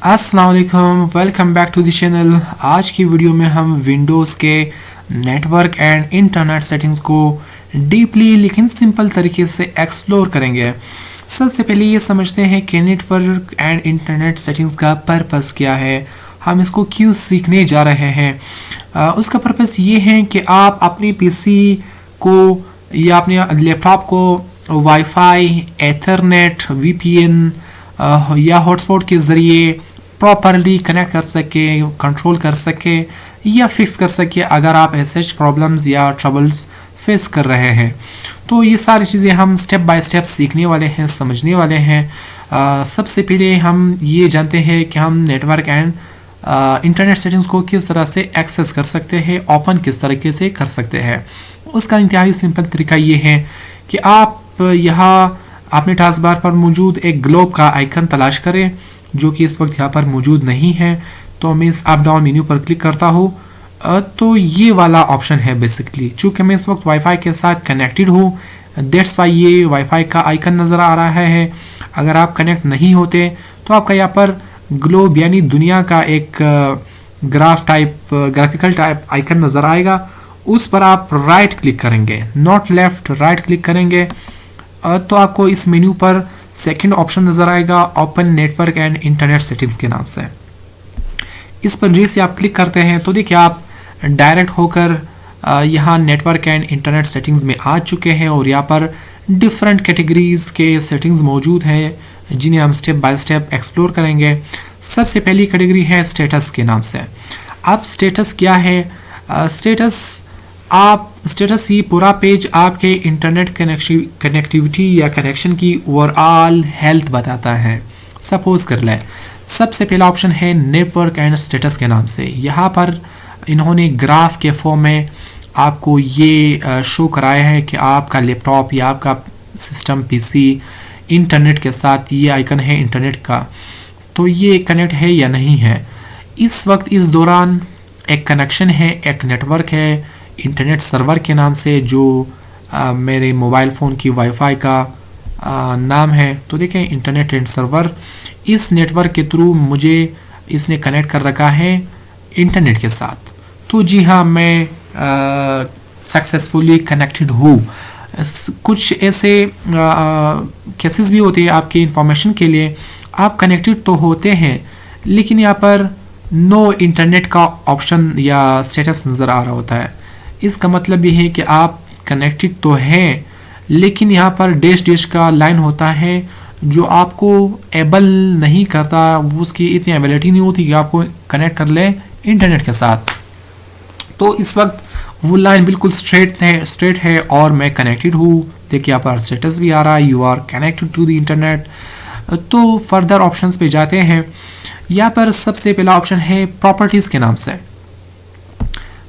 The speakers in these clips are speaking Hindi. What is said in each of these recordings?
अस्सलाम वालेकुम, welcome back to the channel. आज की वीडियो में हम विंडोज़ के नेटवर्क एंड इंटरनेट सेटिंग्स को डीपली लेकिन सिंपल तरीके से एक्सप्लोर करेंगे। सबसे पहले ये समझते हैं कि नेटवर्क एंड इंटरनेट सेटिंग्स का पर्पस क्या है, हम इसको क्यों सीखने जा रहे हैं। उसका पर्पस ये है कि आप अपने पीसी को या अपने लैपटॉप को वाईफाई, एथरनेट, वीपीएन या हॉटस्पॉट के ज़रिए प्रॉपरली कनेक्ट कर सके, कंट्रोल कर सके या फिक्स कर सके अगर आप ऐसे प्रॉब्लम्स या ट्रबल्स फेस कर रहे हैं। तो ये सारी चीज़ें हम स्टेप बाय स्टेप सीखने वाले हैं, समझने वाले हैं। सबसे पहले हम ये जानते हैं कि हम नेटवर्क एंड इंटरनेट सेटिंग्स को किस तरह से एक्सेस कर सकते हैं, ओपन किस तरीके से कर सकते हैं। उसका इंतहाई सिंपल तरीका ये है कि आप यहाँ अपने टास्क बार पर मौजूद एक ग्लोब का आइकन तलाश करें, जो कि इस वक्त यहाँ पर मौजूद नहीं है। तो मैं इस अप डाउन मेन्यू पर क्लिक करता हूँ तो ये वाला ऑप्शन है। बेसिकली चूँकि मैं इस वक्त वाईफाई के साथ कनेक्टेड हूँ, दैट्स वाई ये वाईफाई का आइकन नज़र आ रहा है। अगर आप कनेक्ट नहीं होते तो आपका यहाँ पर ग्लोब यानी दुनिया का एक ग्राफिकल टाइप आइकन नज़र आएगा। उस पर आप राइट क्लिक करेंगे, नॉट लेफ्ट, राइट क्लिक करेंगे तो आपको इस मेन्यू पर सेकंड ऑप्शन नज़र आएगा, open network and internet settings के नाम से। इस पर जैसे आप क्लिक करते हैं तो देखिए आप डायरेक्ट होकर यहाँ नेटवर्क एंड इंटरनेट सेटिंग्स में आ चुके हैं और यहाँ पर डिफरेंट कैटेगरीज के सेटिंग्स मौजूद हैं, जिन्हें हम स्टेप बाय स्टेप एक्सप्लोर करेंगे। सबसे पहली कैटेगरी है स्टेटस के नाम से। अब स्टेटस क्या है? स्टेटस ये पूरा पेज आपके इंटरनेट कनेक्टिविटी या कनेक्शन की ओवरऑल हेल्थ बताता है। सपोज कर लें सबसे पहला ऑप्शन है नेटवर्क एंड स्टेटस के नाम से। यहाँ पर इन्होंने ग्राफ के फॉर्म में आपको ये शो कराया है कि आपका लैपटॉप या आपका सिस्टम पीसी इंटरनेट के साथ, ये आइकन है इंटरनेट का, तो ये कनेक्ट है या नहीं है। इस वक्त इस दौरान एक कनेक्शन है, एक नेटवर्क है इंटरनेट सर्वर के नाम से, जो मेरे मोबाइल फ़ोन की वाईफाई का नाम है। तो देखें इंटरनेट एंड सर्वर, इस नेटवर्क के थ्रू मुझे इसने कनेक्ट कर रखा है इंटरनेट के साथ। तो जी हाँ, मैं सक्सेसफुली कनेक्टेड हूँ। कुछ ऐसे केसेस भी होते हैं आपके इंफॉर्मेशन के लिए, आप कनेक्टेड तो होते हैं लेकिन यहाँ पर नो इंटरनेट का ऑप्शन या स्टेटस नज़र आ रहा होता है। इसका मतलब ये है कि आप कनेक्टेड तो हैं लेकिन यहाँ पर डैश का लाइन होता है जो आपको एबल नहीं करता, उसकी इतनी एबिलिटी नहीं होती कि आपको कनेक्ट कर ले इंटरनेट के साथ। तो इस वक्त वो लाइन बिल्कुल स्ट्रेट है और मैं कनेक्टेड हूँ। देखिए यहाँ पर स्टेटस भी आ रहा है, you are connected to the internet. तो फर्दर ऑप्शंस पे जाते हैं। यहाँ पर सबसे पहला ऑप्शन है प्रॉपर्टीज़ के नाम से।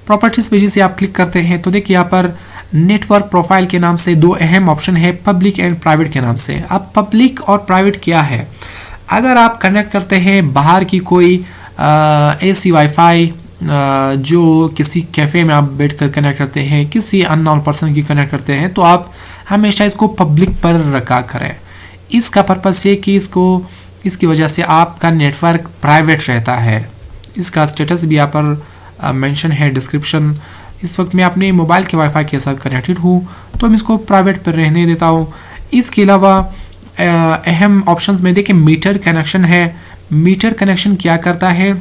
प्रॉपर्टीज़ पे जैसे आप क्लिक करते हैं तो देखिए यहाँ पर नेटवर्क प्रोफाइल के नाम से दो अहम ऑप्शन है, पब्लिक एंड प्राइवेट के नाम से। अब पब्लिक और प्राइवेट क्या है? अगर आप कनेक्ट करते हैं बाहर की कोई ऐसी वाईफाई जो किसी कैफ़े में आप बैठकर कनेक्ट करते हैं, किसी अननोन पर्सन की कनेक्ट करते हैं, तो आप हमेशा इसको पब्लिक पर रखा करें। इसका पर्पस ये कि इसकी वजह से आपका नेटवर्क प्राइवेट रहता है। इसका स्टेटस भी यहाँ पर मेंशन है, डिस्क्रिप्शन। इस वक्त मैं अपने मोबाइल के वाईफाई के साथ कनेक्टेड हूँ तो मैं इसको प्राइवेट पर रहने देता हूँ। इसके अलावा अहम ऑप्शंस में देखिए मीटर कनेक्शन है। मीटर कनेक्शन क्या करता है?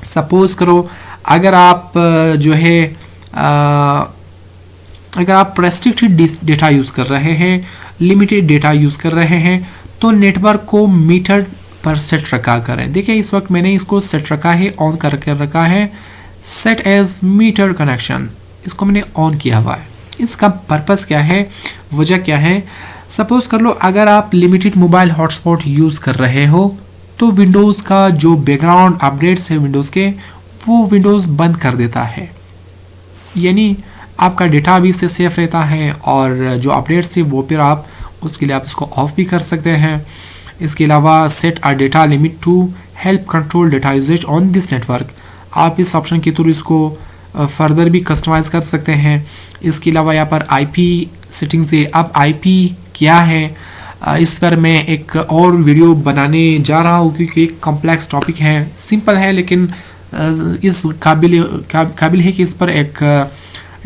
सपोज करो अगर आप अगर आप रेस्ट्रिक्टेड डेटा यूज़ कर रहे हैं, लिमिटेड डेटा यूज़ कर रहे हैं, तो नेटवर्क को मीटर पर सेट रखा करें। देखिए इस वक्त मैंने इसको सेट रखा है, ऑन करके रखा है, सेट एज मीटर कनेक्शन, इसको मैंने ऑन किया हुआ है। इसका पर्पस क्या है, वजह क्या है? सपोज कर लो अगर आप लिमिटेड मोबाइल हॉटस्पॉट यूज़ कर रहे हो तो विंडोज़ का जो बैकग्राउंड अपडेट्स है विंडोज़ के, वो विंडोज़ बंद कर देता है, यानी आपका डेटा भी इससे सेफ रहता है और जो अपडेट्स है वो फिर आप उसके लिए आप इसको ऑफ भी कर सकते हैं। इसके अलावा set a data limit to help control data usage on this network, आप इस ऑप्शन के थ्रू इसको फर्दर भी कस्टमाइज़ कर सकते हैं। इसके अलावा यहाँ पर आईपी सेटिंग्स है। अब आईपी क्या है? इस पर मैं एक और वीडियो बनाने जा रहा हूँ, क्योंकि एक कॉम्प्लेक्स टॉपिक है, सिंपल है लेकिन इस काबिल है कि इस पर एक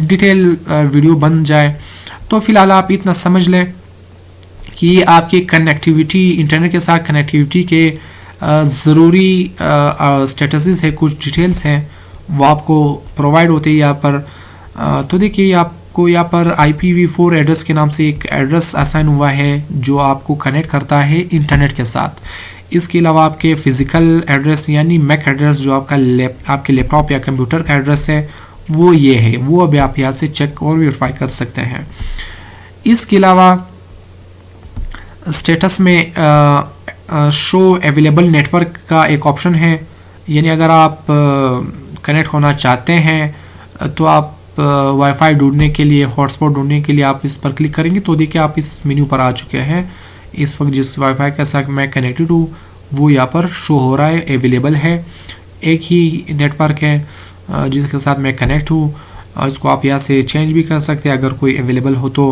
डिटेल वीडियो बन जाए। तो फिलहाल आप इतना समझ लें कि ये आपकी कनेक्टिविटी, इंटरनेट के साथ कनेक्टिविटी के ज़रूरी स्टेटसेस है, कुछ डिटेल्स हैं वो आपको प्रोवाइड होते हैं यहाँ पर। तो देखिए आपको यहाँ पर IPv4 एड्रेस के नाम से एक एड्रेस असाइन हुआ है जो आपको कनेक्ट करता है इंटरनेट के साथ। इसके अलावा आपके फ़िज़िकल एड्रेस यानी मैक एड्रेस जो आपके लैपटॉप या कंप्यूटर का एड्रेस है वो ये है, वो अभी आप यहाँ से चेक और वेरीफाई कर सकते हैं। इसके अलावा स्टेटस में शो अवेलेबल नेटवर्क का एक ऑप्शन है, यानी अगर आप कनेक्ट होना चाहते हैं तो आप वाईफाई ढूंढने के लिए, हॉटस्पॉट ढूंढने के लिए आप इस पर क्लिक करेंगे तो देखिए आप इस मेन्यू पर आ चुके हैं। इस वक्त जिस वाईफाई के साथ मैं कनेक्टेड हूँ वो यहाँ पर शो हो रहा है, अवेलेबल है, एक ही नेटवर्क है जिसके साथ मैं कनेक्ट हूँ। इसको आप यहाँ से चेंज भी कर सकते हैं अगर कोई अवेलेबल हो तो।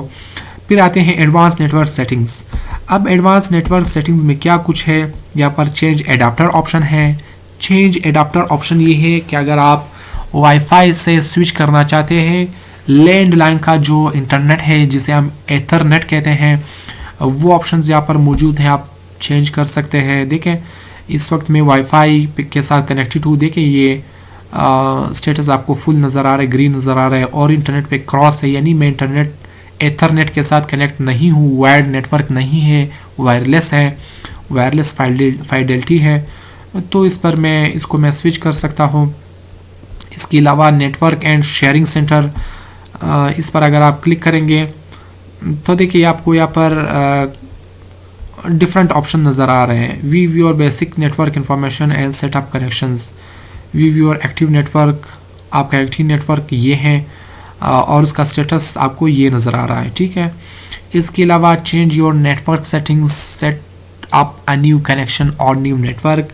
फिर आते हैं एडवांस नेटवर्क सेटिंग्स। अब एडवांस नेटवर्क सेटिंग्स में क्या कुछ है, यहाँ पर चेंज एडाप्टर ऑप्शन है। चेंज एडाप्टर ऑप्शन ये है कि अगर आप वाईफाई से स्विच करना चाहते हैं, लैंडलाइन का जो इंटरनेट है जिसे हम एथरनेट कहते हैं, वो ऑप्शंस यहाँ पर मौजूद हैं, आप चेंज कर सकते हैं। देखें इस वक्त मैं वाईफाई के साथ कनेक्टेड हूँ, देखें ये स्टेटस आपको फुल नज़र आ रहा है, ग्रीन नज़र आ रहा है, और इंटरनेट पे क्रॉस है, यानी मैं इंटरनेट एथरनेट के साथ कनेक्ट नहीं हूँ, वायर्ड नेटवर्क नहीं है, वायरलेस है, वायरलेस फाइडेलिटी है। तो इस पर इसको मैं स्विच कर सकता हूँ। इसके अलावा नेटवर्क एंड शेयरिंग सेंटर, इस पर अगर आप क्लिक करेंगे तो देखिए आपको यहाँ पर डिफरेंट ऑप्शन नज़र आ रहे हैं। We view your basic network information and setup connections, we view your active network, आपका एक्टिव नेटवर्क ये है और उसका स्टेटस आपको ये नज़र आ रहा है, ठीक है। इसके अलावा change your network settings, set up a new connection और न्यू नेटवर्क,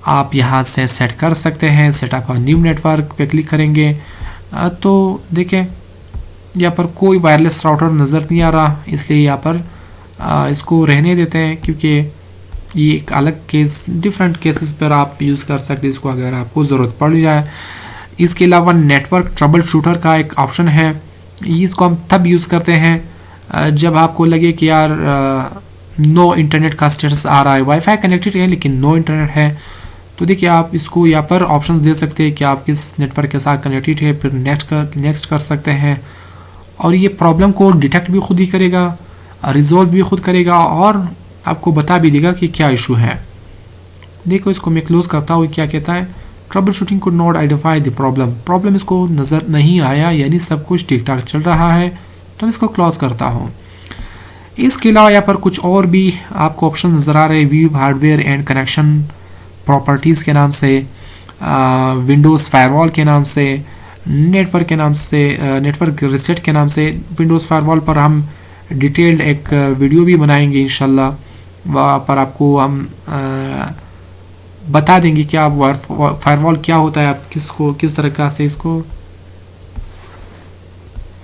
आप यहाँ से सेट कर सकते हैं। सेटअप अ न्यू नेटवर्क पे क्लिक करेंगे तो देखें यहाँ पर कोई वायरलेस राउटर नज़र नहीं आ रहा, इसलिए यहाँ पर इसको रहने देते हैं, क्योंकि ये एक अलग केस, डिफरेंट केसेस पर आप यूज़ कर सकते हैं इसको अगर आपको ज़रूरत पड़ जाए। इसके अलावा नेटवर्क ट्रबल शूटर का एक ऑप्शन है, इसको हम तब यूज़ करते हैं जब आपको लगे कि यार नो इंटरनेट का स्टेटस आ रहा है, वाईफाई कनेक्टेड है लेकिन नो इंटरनेट है, तो देखिए आप इसको यहाँ पर ऑप्शंस दे सकते हैं कि आप किस नेटवर्क के साथ कनेक्टेड है, फिर नेक्स्ट कर सकते हैं, और ये प्रॉब्लम को डिटेक्ट भी खुद ही करेगा, रिजॉल्व भी खुद करेगा और आपको बता भी देगा कि क्या इशू है। देखो इसको मैं क्लोज करता हूँ, क्या कहता है, ट्रबल शूटिंग को नॉट आइडेंटिफाई द प्रॉब्लम इसको नज़र नहीं आया, यानी सब कुछ ठीक ठाक चल रहा है, तो मैं इसको क्लोज करता हूँ। इसके अलावा यहाँ पर कुछ और भी आपको ऑप्शन नज़र आ रहे हैं, view hardware and connection properties के नाम से, विंडोज़ फायरवॉल के नाम से, नेटवर्क के नाम से, नेटवर्क रिसेट के नाम से। विंडोज़ फायरवॉल पर हम डिटेल्ड एक वीडियो भी बनाएंगे इंशाल्लाह, वहाँ पर आपको हम बता देंगे कि आप फायरवॉल क्या होता है, आप किस तरीक़ा से इसको